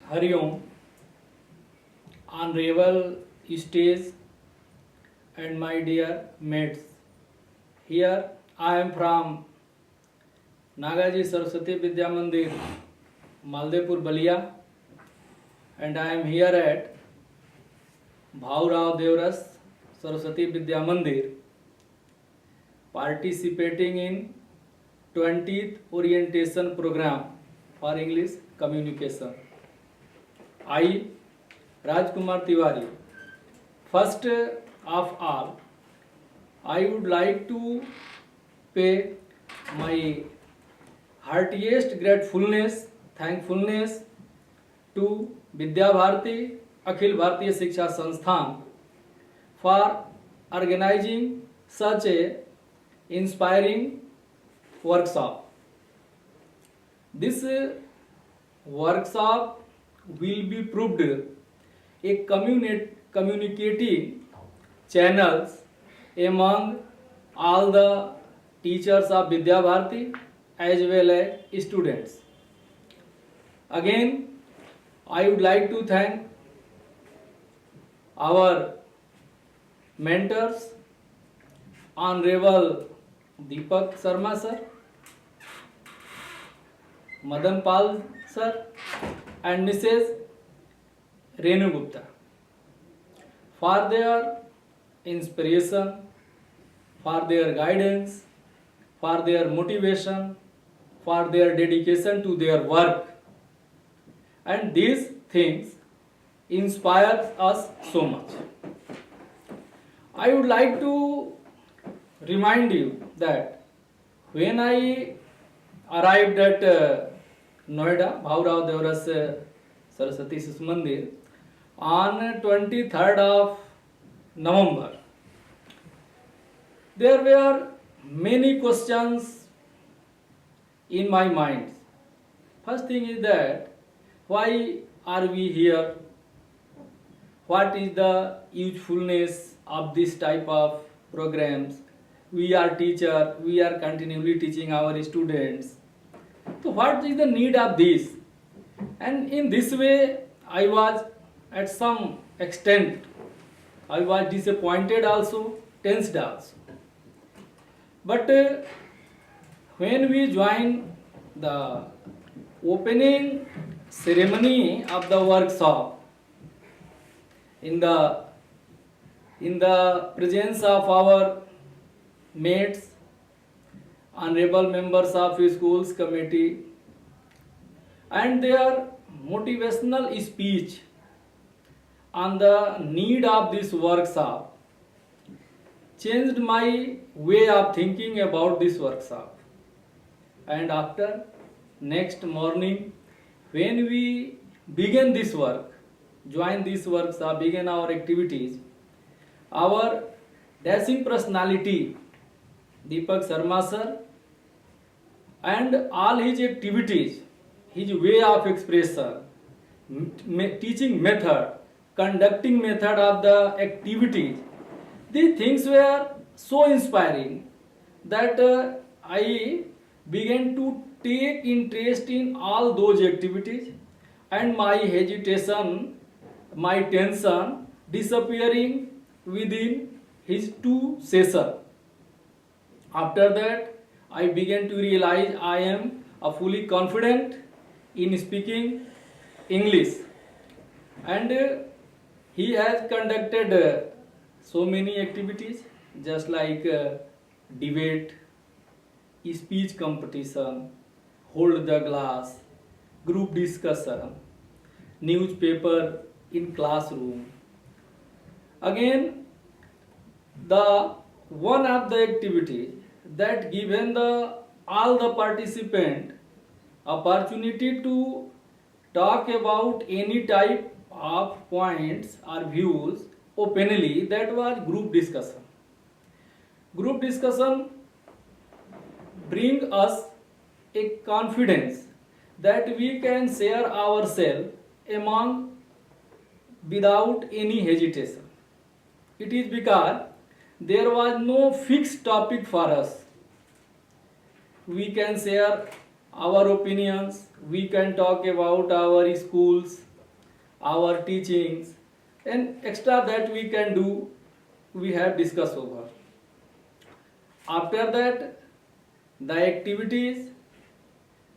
Hariom, honorable stage and my dear mates. Here I am from Nagaji Saraswati Vidya Mandir, Maldepur Balia, and I am here at Bhaurao Devras Saraswati Vidya Mandir, participating in 20th orientation program for English communication. I, Rajkumar Tiwari. First of all, I would like to pay my heartiest gratefulness, thankfulness to Vidya Bharati, Akhil Bharatiya Shiksha Sansthan for organizing such a inspiring workshop. This workshop will be proved a communicating channels among all the teachers of Vidya Bharati as well as students. Again, I would like to thank our mentors, Honorable Deepak Sharma sir, Madan Pal sir, and Mrs. Renu Gupta for their inspiration, for their guidance, for their motivation, for their dedication to their work. And these things inspire us so much. I would like to remind you that when I arrived at Noida, Bhaurao Devras Saraswati Shisu Mandir, on 23rd of November, there were many questions in my mind. First thing is that why are we here? What is the usefulness of this type of programs? We are teacher, we are continually teaching our students. So what is the need of this? And in this way, I was at some extent, I was disappointed also, tensed also. But when we join the opening ceremony of the workshop, in the presence of our mates, honorable members of schools committee, and their motivational speech on the need of this workshop changed my way of thinking about this workshop. And after next morning, when we begin this work, join this workshop, begin our activities, our dashing personality, Deepak Sharma sir, and all his activities, his way of expression, teaching method, conducting method of the activities, these things were so inspiring that I began to take interest in all those activities, and my hesitation, my tension disappearing within his 2 sessions. After that, I began to realize I am fully confident in speaking English, and he has conducted so many activities just like debate, speech competition, hold the glass, group discussion, newspaper in classroom. Again, the one of the activities that given the all the participant opportunity to talk about any type of points or views openly, that was group discussion. Group discussion bring us a confidence that we can share ourselves among without any hesitation. It is because there was no fixed topic for us. We can share our opinions, we can talk about our schools, our teachings, and extra that we can do, we have discussed over. After that, the activities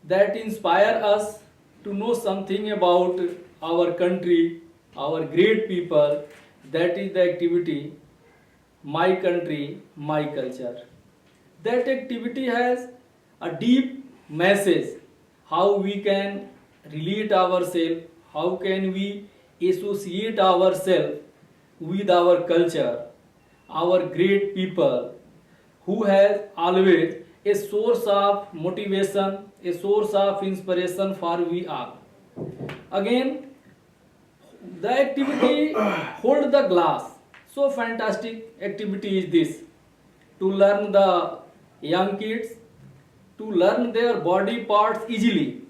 that inspire us to know something about our country, our great people, that is the activity My Country, My Culture. That activity has a deep message how we can relate ourselves, how can we associate ourselves with our culture, our great people who has always a source of motivation, a source of inspiration for we all. Again, the activity hold the glass. So fantastic activity is this to learn the young kids to learn their body parts easily.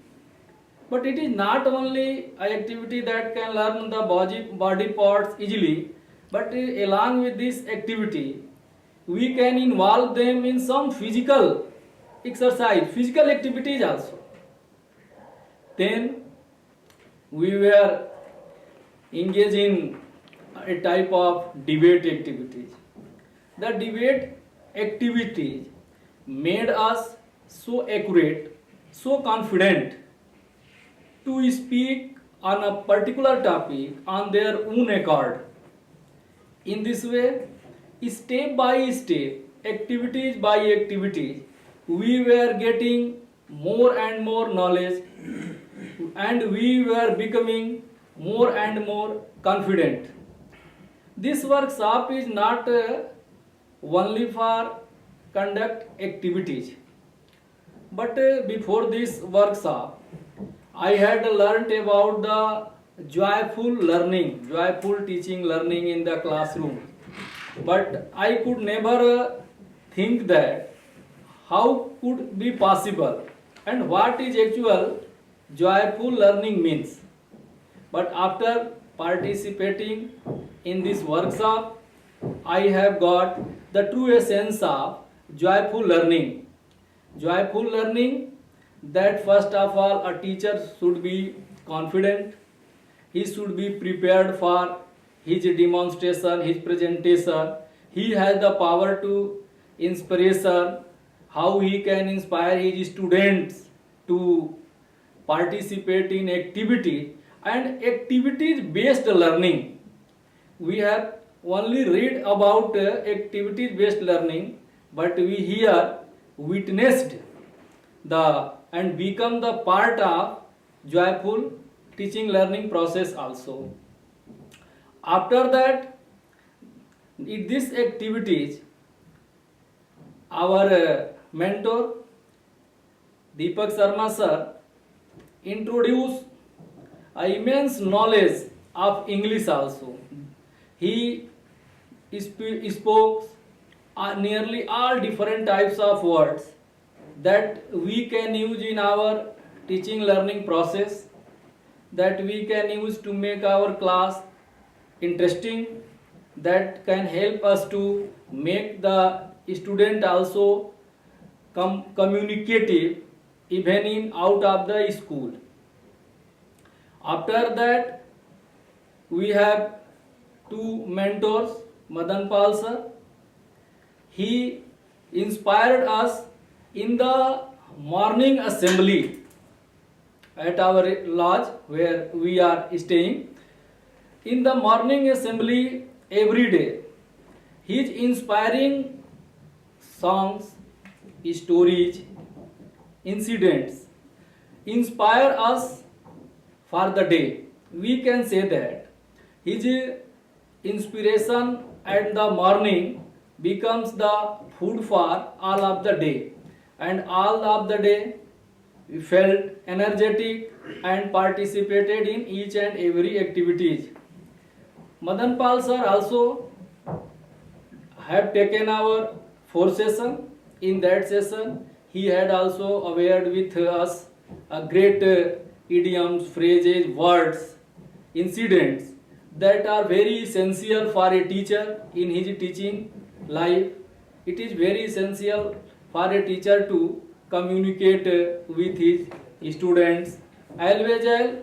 But it is not only an activity that can learn the body parts easily, but along with this activity, we can involve them in some physical exercise, physical activities also. Then we were engaged in a type of debate activities. The debate activities made us so accurate, so confident to speak on a particular topic on their own accord. In this way, step by step, activities by activities, we were getting more and more knowledge and we were becoming more and more confident. This workshop is not only for conduct activities, but before this workshop, I had learnt about the joyful learning, joyful teaching learning in the classroom. But I could never think that how could be possible and what is actual joyful learning means. But after participating in this workshop, I have got the true essence of joyful learning. Joyful learning that first of all a teacher should be confident, he should be prepared for his demonstration, his presentation, he has the power to inspiration, how he can inspire his students to participate in activity and activities based learning. We have only read about activities based learning, but we here witnessed the and become the part of joyful teaching learning process also. After that, in these activities, our mentor Deepak Sharma sir introduced immense knowledge of English also. He spoke nearly all different types of words that we can use in our teaching learning process, that we can use to make our class interesting, that can help us to make the student also communicative even in out of the school. After that, we have two mentors, Madan Pal sir. He inspired us in the morning assembly at our lodge where we are staying. In the morning assembly every day, his inspiring songs, stories, incidents inspire us for the day. We can say that his inspiration at the morning becomes the food for all of the day, and all of the day we felt energetic and participated in each and every activities. Madan Pal sir also have taken our fourth session. In that session, he had also awared with us a great idioms, phrases, words, incidents that are very essential for a teacher in his teaching life. It is very essential for a teacher to communicate with his students. Always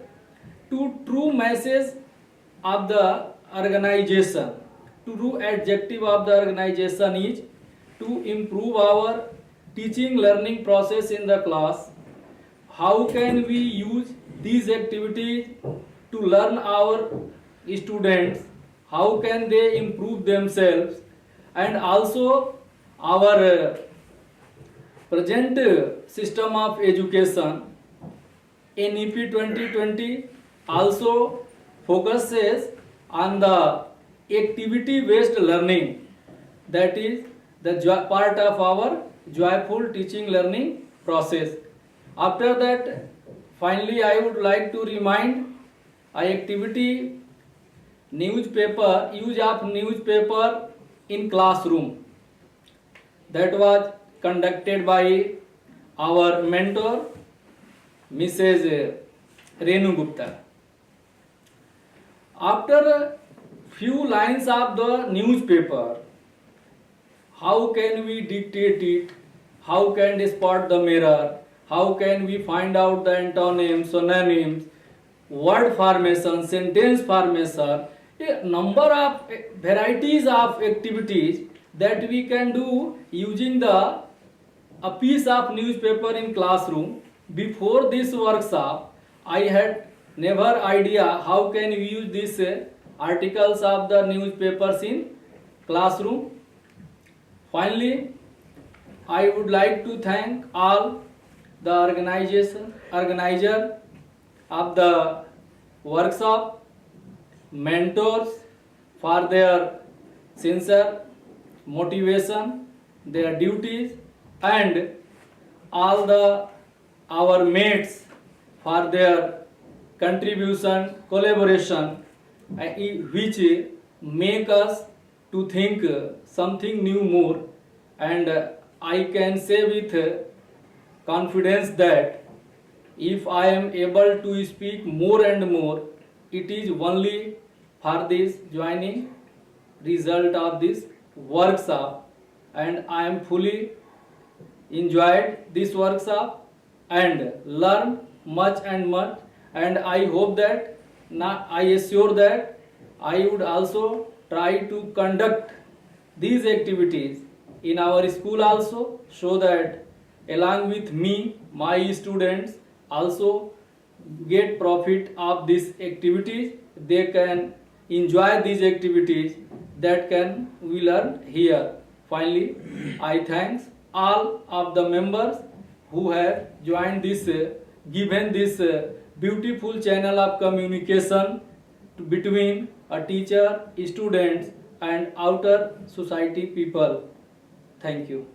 to true message of the organization. True objective of the organization is to improve our teaching learning process in the class. How can we use these activities to learn our students? How can they improve themselves? And also our present system of education, NEP 2020, also focuses on the activity based learning, that is the part of our joyful teaching learning process. After that, finally I would like to remind a activity newspaper, use of newspaper in classroom, that was conducted by our mentor Mrs. Renu Gupta. After a few lines of the newspaper, how can we dictate it? How can we spot the mirror? How can we find out the antonyms, synonyms, word formation, sentence formation, a number of varieties of activities that we can do using a piece of newspaper in classroom. Before this workshop, I had never idea how can we use these articles of the newspapers in classroom. Finally, I would like to thank all the organizer of the workshop, mentors for their sincere motivation, their duties, and all our mates for their contribution, collaboration, which make us to think something new more. And I can say with confidence that if I am able to speak more and more, it is only for this joining result of this workshop, and I am fully enjoyed this workshop and learned much and much. And I hope that I assure that I would also try to conduct these activities in our school also, so that along with me, my students also get profit of these activities. They can enjoy these activities that can we learn here. Finally, I thanks all of the members who have joined this, given this beautiful channel of communication between a teacher, students, and outer society people. Thank you.